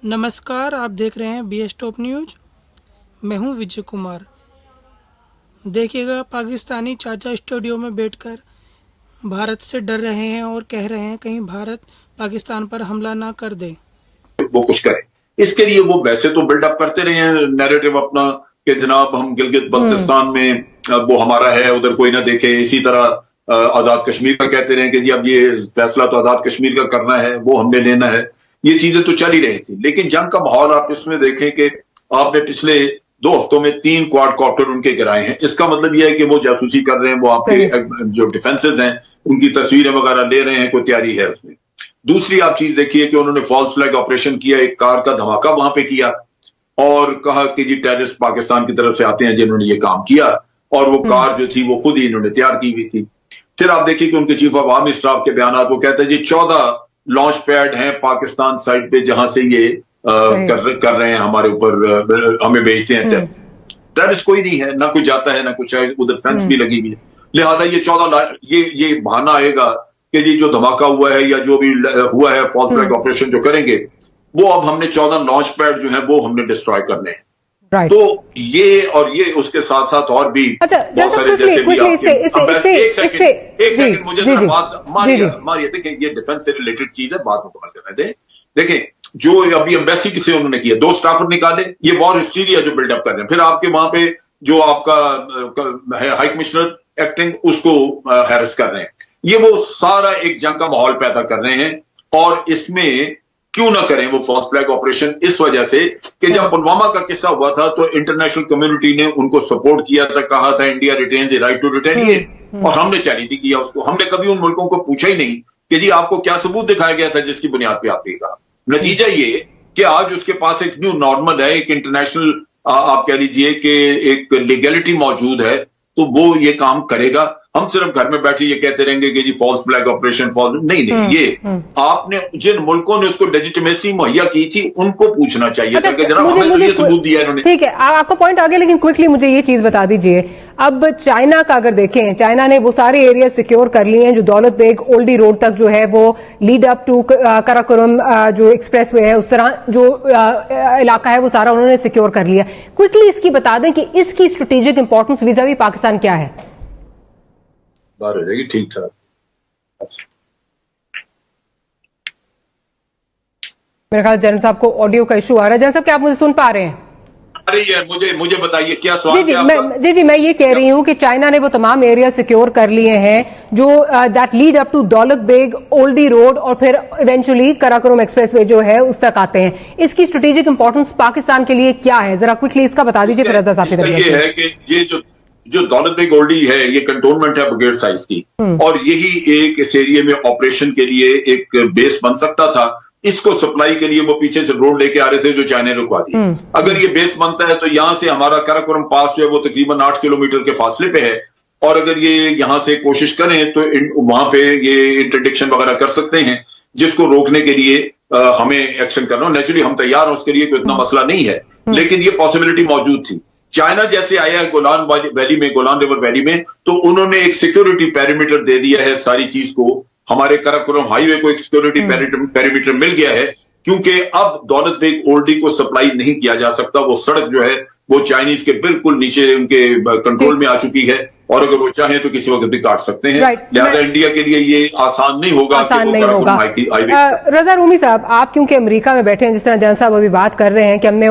नमस्कार, आप देख रहे हैं BS टॉप न्यूज। मैं हूं विजय कुमार। देखिएगा, पाकिस्तानी चाचा स्टूडियो में बैठकर भारत से डर रहे हैं और कह रहे हैं कहीं भारत पाकिस्तान पर हमला ना कर दे। वो कुछ करे, इसके लिए वो वैसे तो बिल्डअप करते रहे हैं नैरेटिव अपना कि जनाब हम गिलगित बल्तिस्तान में वो हमारा है, उधर कोई ना देखे। इसी तरह आजाद कश्मीर का कहते रहे कि जी अब ये फैसला तो आजाद कश्मीर का करना है, वो हमने लेना है। ये चीजें तो चल ही रही थी, लेकिन जंग का माहौल आप इसमें देखें कि आपने पिछले 2 हफ्तों में 3 क्वाडकॉप्टर उनके गिराए हैं। इसका मतलब यह है कि वो जासूसी कर रहे हैं, वो आपके जो डिफेंसेस हैं उनकी तस्वीरें वगैरह ले रहे हैं, कोई तैयारी है उसमें। दूसरी आप चीज देखिए कि उन्होंने फॉल्स फ्लैग ऑपरेशन किया, एक कार का धमाका वहां पे किया और कहा कि जी टेररिस्ट पाकिस्तान की तरफ से आते हैं जिन्होंने ये काम किया, और वो कार जो थी वो खुद ही इन्होंने तैयार की हुई थी। फिर आप देखिए कि उनके चीफ ऑफ आर्मी स्टाफ के बयान, वो कहते हैं जी 14 लॉन्च पैड हैं पाकिस्तान साइड पे जहां से ये कर रहे हैं हमारे ऊपर, हमें भेजते हैं टेररिस्ट। टेररिस्ट कोई नहीं है, ना कोई जाता है ना कुछ है, उधर फेंस भी लगी हुई है। लिहाजा ये 14 ये बहाना आएगा कि जी जो धमाका हुआ है या जो भी हुआ है फॉल्स फ्लैग ऑपरेशन जो करेंगे, वो अब हमने 14 लॉन्च पैड जो है वो हमने डिस्ट्रॉय करने हैं। तो ये और ये उसके साथ साथ और भी बहुत सारे, जैसे भी आपके एक सेकंड मुझे बात मारिए। देखिए ये डिफेंस से रिलेटेड चीज है, बात मुकम्मल करने दें। देखें जो अभी एम्बेसी से उन्होंने किया, 2 स्टाफर निकाले, ये वॉर हिस्टीरिया जो बिल्डअप कर रहे हैं। फिर आपके वहां पे जो आपका हाई कमिश्नर एक्टिंग, उसको हैरेस कर रहे हैं। ये वो सारा एक जंग का माहौल पैदा कर रहे हैं। और इसमें क्यों ना करें वो फॉल्स फ्लैग ऑपरेशन, इस वजह से कि जब पुलवामा का किस्सा हुआ था तो इंटरनेशनल कम्युनिटी ने उनको सपोर्ट किया था, कहा था India retains the right to retaliate, और हमने चैलेंज नहीं किया उसको। हमने कभी उन मुल्कों को पूछा ही नहीं कि जी आपको क्या सबूत दिखाया गया था जिसकी बुनियाद पे आपने कहा। नतीजा ये कि आज उसके पास एक न्यू नॉर्मल है, एक इंटरनेशनल आप कह लीजिए कि एक लीगैलिटी मौजूद है, तो वो ये काम करेगा। हम सिर्फ घर में बैठे ये कहते रहेंगे कि जी फॉल्स फ्लैग ऑपरेशन नहीं, ये आपने जिन मुल्कों ने उसको लेजिटिमेसी मुहैया की थी उनको पूछना चाहिए था कि जनाब हमें तो ये सबूत दिया इन्होंने। ठीक है, आपका पॉइंट आगे, लेकिन क्विकली मुझे ये चीज बता दीजिए। अब चाइना का अगर देखें, चाइना ने वो सारे एरिया सिक्योर कर लिए हैं जो दौलत बेग ओल्डी रोड तक जो है वो लीड अप टू कराकोरम जो एक्सप्रेस वे है, उस तरह जो इलाका है वो सारा उन्होंने सिक्योर कर लिया। क्विकली इसकी बता दें कि इसकी स्ट्रेटेजिक इंपॉर्टेंस वीज़ा-वी पाकिस्तान क्या है? बाहर हो जाएगी, ठीक ठाक। मेरे ख्याल जनरल साहब को ऑडियो का इशू आ रहा है। जनरल साहब, क्या आप मुझे सुन पा रहे हैं? आ रही है, मुझे बताइए क्या सवाल है? जी, मैं ये कह रही हूं कि चाइना ने वो तमाम एरिया सिक्योर कर लिए हैं जो that lead up to Daulat Beg Oldi road और फिर इवेंचुअली कराकोरम एक्सप्रेस वे जो है उस तक आते हैं। इसकी स्ट्रेटेजिक इंपॉर्टेंस पाकिस्तान के लिए क्या है, जरा क्विकली इसका बता दीजिए। फिर रजा साहब ये है कि ये जो दौलत बेग ओल्डी है ये कंटोनमेंट है ब्रिगेड साइज की, और यही एक इस एरिया में ऑपरेशन के लिए एक बेस बन सकता था। इसको सप्लाई के लिए वो पीछे से रोड लेके आ रहे थे जो चाइना ने रुकवा दी। अगर ये बेस बनता है तो यहां से हमारा कराकोरम पास जो है वो तकरीबन 8 किलोमीटर के फासले पे है, और अगर ये यहां से कोशिश करें तो वहां पे ये इंटरडिक्शन वगैरह कर सकते हैं, जिसको रोकने के लिए हमें एक्शन करना। नेचुरली हम तैयार हैं उसके लिए, कोई इतना मसला नहीं है, लेकिन ये पॉसिबिलिटी मौजूद थी। चाइना जैसे आया है गोलान वैली में, गोलान रिवर वैली में, तो उन्होंने एक सिक्योरिटी पैरामीटर दे दिया है सारी चीज को। हमारे कराकोरम हाईवे को एक सिक्योरिटी पैरामीटर मिल गया है, क्योंकि अब दौलत बेग ओल्डी को सप्लाई नहीं किया जा सकता। वो सड़क जो है वो चाइनीज के बिल्कुल नीचे उनके कंट्रोल में आ चुकी है, और अगर वो चाहें तो किसी वक्त भी काट सकते हैं। लिहाजा इंडिया के लिए ये आसान नहीं होगा। रजा रूमी साहब, आप क्योंकि अमेरिका में बैठे हैं, जिस तरह जन साहब अभी बात कर रहे हैं कि हमने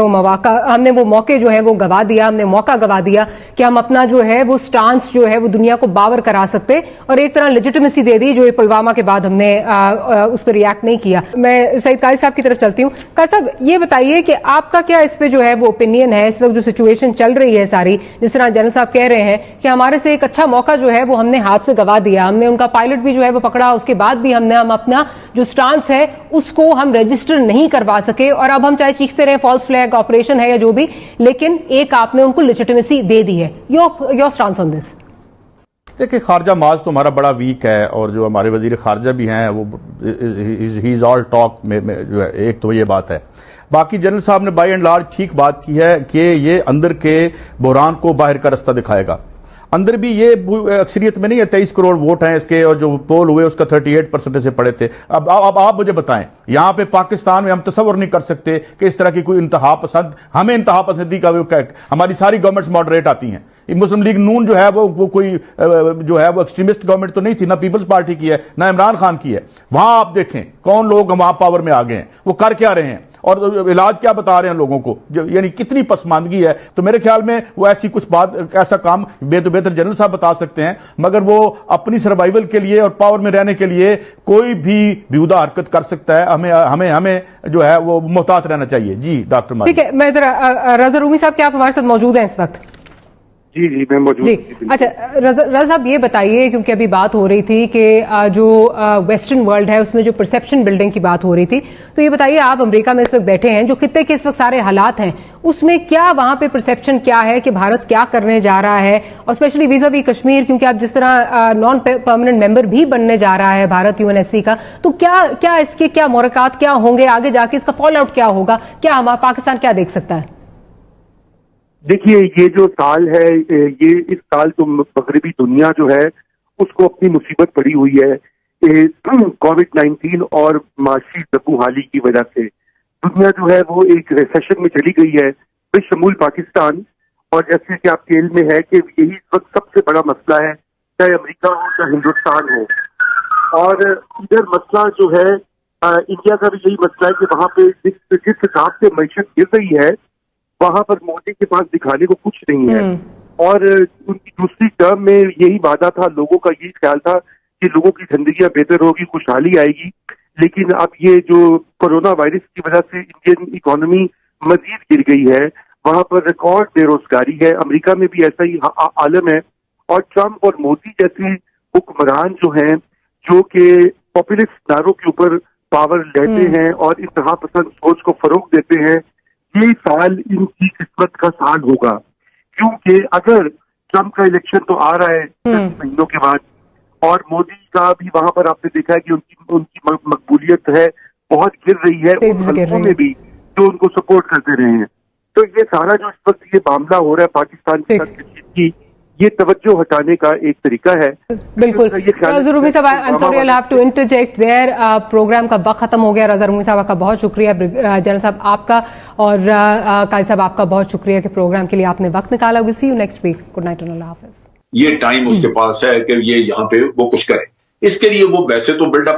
वो मौके जो है वो गवा दिया, हमने मौका गवा दिया कि हम अपना जो है वो स्टांस जो है वो दुनिया को बावर करा सकते, और एक तरह लेजिटिमेसी दे दी जो ये पुलवामा के बाद हमने उस पर रिएक्ट नहीं किया। मैं सईद कारी साहब की तरफ चलती हूँ। कारी साहब, ये बताइए कि आपका क्या इस पे जो है वो ओपिनियन है, इस वक्त जो सिचुएशन चल रही है सारी, जिस तरह जनरल साहब कह रहे हैं कि हमारे एक अच्छा मौका जो है वो हमने हाथ से गवा दिया, हमने उनका पायलट भी जो है वो पकड़ा, उसके बाद भी हम अपना जो स्टांस है उसको हम रजिस्टर नहीं करवा सके, और अब हम चाहे चीखते रहे फॉल्स फ्लैग ऑपरेशन है या जो भी, लेकिन एक आपने उनको लेजिटिमेसी दे दी है। Your stance on this? देखिए, खारजा माज तो हमारा बड़ा वीक है, और जो हमारे वजीर खारजा भी हैं वो ही इज ऑल टॉक में जो है, एक तो ये बात है। बाकी जनरल साहब ने बाय एंड लार्ज ठीक बात की है कि ये अंदर के बहरान को बाहर का रास्ता दिखाएगा। अंदर भी ये अक्सरियत में नहीं है, 23 करोड़ वोट हैं इसके, और जो पोल हुए उसका 38% से पड़े थे। अब आप मुझे बताएं, यहां पे पाकिस्तान में हम तसव्वुर नहीं कर सकते कि इस तरह की कोई इंतहा पसंद, हमें इंतहा पसंदी का, हमारी सारी गवर्नमेंट्स मॉडरेट आती हैं। मुस्लिम लीग नून जो है वो कोई जो है वो एक्सट्रीमिस्ट गवर्नमेंट तो नहीं थी, ना पीपल्स पार्टी की है ना इमरान खान की है। वहां आप देखें कौन लोग वहां पावर में आ गए हैं, वो कर क्या रहे हैं और इलाज क्या बता रहे हैं लोगों को, यानी कितनी पसमानदगी है। तो मेरे ख्याल में वो ऐसी कुछ बात, ऐसा काम बेहतर जनरल साहब बता सकते हैं, मगर वो अपनी सर्वाइवल के लिए और पावर में रहने के लिए कोई भी बेहुदा हरकत कर सकता है। हमें जो है वो मोहतात रहना चाहिए। जी डॉक्टर मारी। ठीक है, मैं जरा रजा रूमी साहब, क्या आप हमारे साथ मौजूद हैं इस वक्त? जी मैं मौजूद। जी अच्छा, रजा साहब ये बताइए, क्योंकि अभी बात हो रही थी कि जो वेस्टर्न वर्ल्ड है उसमें जो परसेप्शन बिल्डिंग की बात हो रही थी, तो ये बताइए, आप अमेरिका में इस वक्त बैठे हैं, जो खित्ते के इस वक्त सारे हालात हैं उसमें क्या वहां पे परसेप्शन क्या है कि भारत क्या करने जा रहा है, और स्पेशली वीज़ा-वी कश्मीर, क्योंकि आप जिस तरह नॉन परमानेंट मेंबर भी बनने जा रहा है भारत यूएनएससी का, तो क्या इसके क्या मुराकात क्या होंगे आगे जाके, इसका फॉल आउट क्या होगा, क्या हमारा पाकिस्तान क्या देख सकता है? देखिए, ये जो साल है, ये इस साल तो मगरबी दुनिया जो है उसको अपनी मुसीबत पड़ी हुई है कोविड-19 और माशी दबूहाली की वजह से। दुनिया जो है वो एक रिसेशन में चली गई है, बेशमूल पाकिस्तान। और जैसे कि आपके इल्म में है कि यही इस वक्त सबसे बड़ा मसला है, चाहे अमेरिका हो चाहे हिंदुस्तान हो। और इधर मसला जो है इंडिया का भी यही मसला है कि वहां पे जिस हिसाब से मईशत गिर रही है, वहां पर मोदी के पास दिखाने को कुछ नहीं है। और उनकी दूसरी टर्म में यही वादा था, लोगों का यही ख्याल था कि लोगों की जिंदगियां बेहतर होगी, खुशहाली आएगी। लेकिन अब ये जो कोरोना वायरस की वजह से इंडियन इकोनॉमी मजीद गिर गई है, वहां पर रिकॉर्ड बेरोजगारी है। अमेरिका में भी ऐसा ही आलम है। और ट्रंप और मोदी जैसे हुक्मरान जो हैं, जो कि पॉपुलिस्ट नारों के ऊपर पावर लेते हैं और इंतहा पसंद सोच को फरोग देते हैं, ये साल इनकी किस्मत का साल होगा। क्योंकि अगर ट्रंप का इलेक्शन तो आ रहा है 10 महीनों के बाद, और मोदी का भी वहां पर आपने देखा है कि उनकी मकबूलियत है बहुत गिर रही है उन हल्कों में भी जो उनको सपोर्ट करते रहे हैं। तो ये सारा जो इस वक्त ये मामला हो रहा है पाकिस्तान के साथ की, ये तवज्जो हटाने का एक तरीका है। बिल्कुल। रजा रूमी साहब, I am sorry, I have to interject there. Program का वक्त खत्म हो गया। रजा रूमी साहब का बहुत शुक्रिया, जनरल साहब आपका, और काजी साहब आपका बहुत शुक्रिया कि प्रोग्राम के लिए आपने वक्त निकाला। Will see you next week. Good night and अल्लाह हाफिज। ये टाइम उसके पास है कि ये यहाँ पे वो कुछ करे, इसके लिए वो वैसे तो बिल्डअप